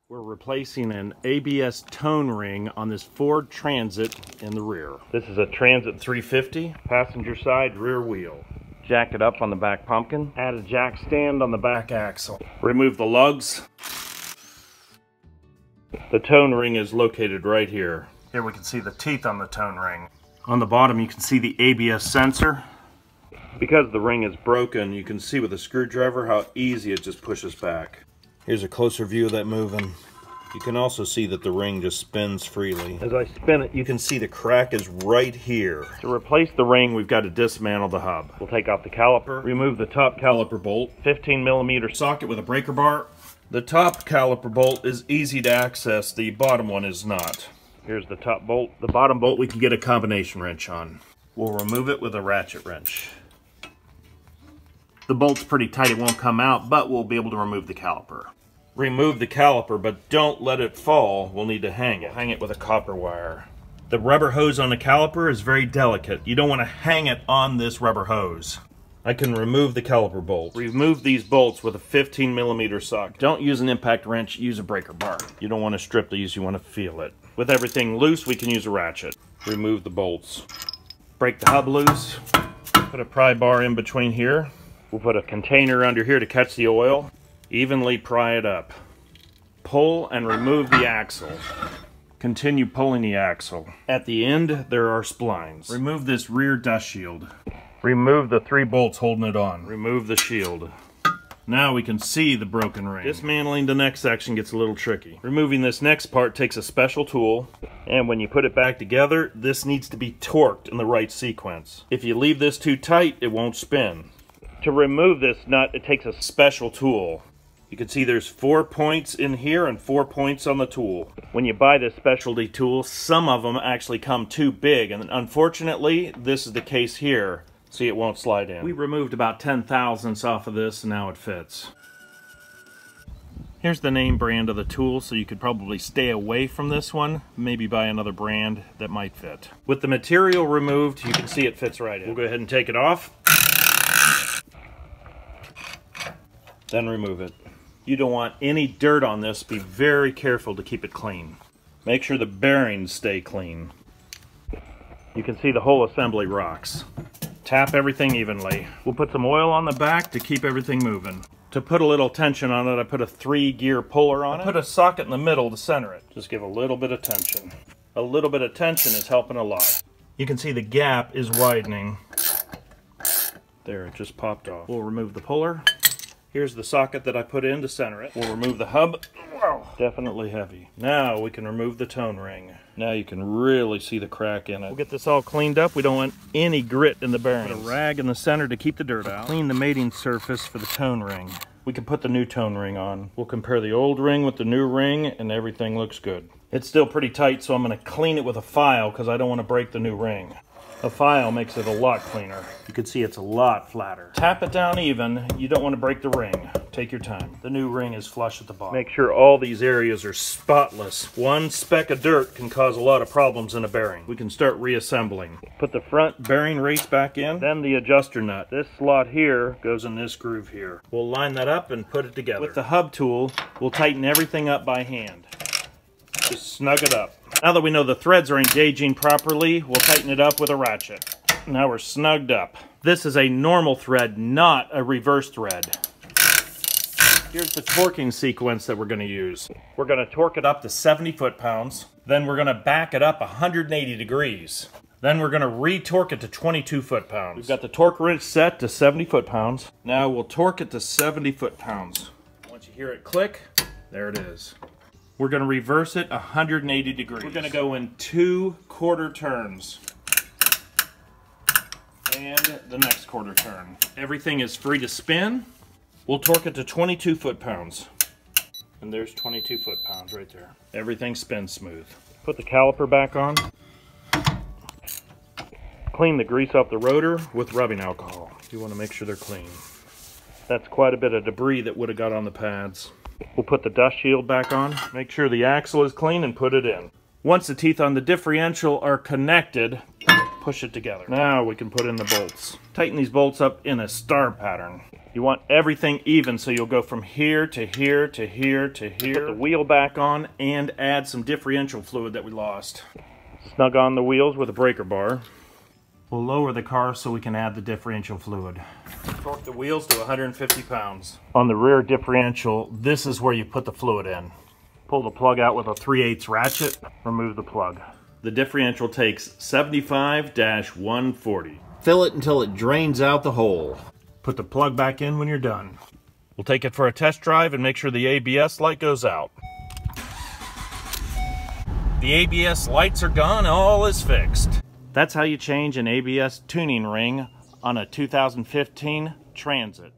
We're replacing an ABS tone ring on this Ford Transit in the rear. This is a Transit 350, passenger side rear wheel. Jack it up on the back pumpkin. Add a jack stand on the back axle. Remove the lugs. The tone ring is located right here. Here we can see the teeth on the tone ring. On the bottom you can see the ABS sensor. Because the ring is broken, you can see with a screwdriver how easy it just pushes back. Here's a closer view of that moving. You can also see that the ring just spins freely. As I spin it, you can see the crack is right here. To replace the ring, we've got to dismantle the hub. We'll take off the caliper, remove the top caliper bolt, 15mm socket with a breaker bar. The top caliper bolt is easy to access, the bottom one is not. Here's the top bolt. The bottom bolt we can get a combination wrench on. We'll remove it with a ratchet wrench. The bolt's pretty tight, it won't come out, but we'll be able to remove the caliper. Remove the caliper, but don't let it fall. We'll need to hang it. Hang it with a copper wire. The rubber hose on the caliper is very delicate. You don't want to hang it on this rubber hose. I can remove the caliper bolt. Remove these bolts with a 15mm socket. Don't use an impact wrench, use a breaker bar. You don't want to strip these, you want to feel it. With everything loose, we can use a ratchet. Remove the bolts. Break the hub loose. Put a pry bar in between here. We'll put a container under here to catch the oil. Evenly pry it up. Pull and remove the axle. Continue pulling the axle. At the end, there are splines. Remove this rear dust shield. Remove the 3 bolts holding it on. Remove the shield. Now we can see the broken ring. Dismantling the next section gets a little tricky. Removing this next part takes a special tool, and when you put it back together, this needs to be torqued in the right sequence. If you leave this too tight, it won't spin. To remove this nut, it takes a special tool. You can see there's 4 points in here and 4 points on the tool. When you buy this specialty tool, some of them actually come too big, and unfortunately, this is the case here. See, it won't slide in. We removed about 10 thousandths off of this, and now it fits. Here's the name brand of the tool, so you could probably stay away from this one. Maybe buy another brand that might fit. With the material removed, you can see it fits right in. We'll go ahead and take it off. Then remove it. You don't want any dirt on this. Be very careful to keep it clean. Make sure the bearings stay clean. You can see the whole assembly rocks. Tap everything evenly. We'll put some oil on the back to keep everything moving. To put a little tension on it, I put a 3-gear puller on it. Put a socket in the middle to center it. Just give a little bit of tension. A little bit of tension is helping a lot. You can see the gap is widening. There, it just popped off. We'll remove the puller. Here's the socket that I put in to center it. We'll remove the hub. Wow, definitely heavy. Now we can remove the tone ring. Now you can really see the crack in it. We'll get this all cleaned up. We don't want any grit in the bearings. Put a rag in the center to keep the dirt out. Clean the mating surface for the tone ring. We can put the new tone ring on. We'll compare the old ring with the new ring, and everything looks good. It's still pretty tight, so I'm going to clean it with a file because I don't want to break the new ring. A file makes it a lot cleaner. You can see it's a lot flatter. Tap it down even. You don't want to break the ring. Take your time. The new ring is flush at the bottom. Make sure all these areas are spotless. One speck of dirt can cause a lot of problems in a bearing. We can start reassembling. Put the front bearing race back in, then the adjuster nut. This slot here goes in this groove here. We'll line that up and put it together. With the hub tool, we'll tighten everything up by hand. Just snug it up. Now that we know the threads are engaging properly, we'll tighten it up with a ratchet. Now we're snugged up. This is a normal thread, not a reverse thread. Here's the torquing sequence that we're going to use. We're going to torque it up to 70 foot-pounds. Then we're going to back it up 180 degrees. Then we're going to re-torque it to 22 foot-pounds. We've got the torque wrench set to 70 foot-pounds. Now we'll torque it to 70 foot-pounds. Once you hear it click, there it is. We're going to reverse it 180 degrees. We're going to go in 2 quarter turns. And the next quarter turn. Everything is free to spin. We'll torque it to 22 foot-pounds. And there's 22 foot-pounds right there. Everything spins smooth. Put the caliper back on. Clean the grease off the rotor with rubbing alcohol. You want to make sure they're clean. That's quite a bit of debris that would have got on the pads. We'll put the dust shield back on. Make sure the axle is clean and put it in. Once the teeth on the differential are connected, put push it together. Now we can put in the bolts. Tighten these bolts up in a star pattern. You want everything even, so you'll go from here to here to here to here. Put the wheel back on and add some differential fluid that we lost. Snug on the wheels with a breaker bar. We'll lower the car so we can add the differential fluid. Torque the wheels to 150 pounds. On the rear differential, this is where you put the fluid in. Pull the plug out with a 3/8 ratchet, remove the plug. The differential takes 75-140. Fill it until it drains out the hole. Put the plug back in when you're done. We'll take it for a test drive and make sure the ABS light goes out. The ABS lights are gone, all is fixed. That's how you change an ABS tuning ring on a 2015 Transit.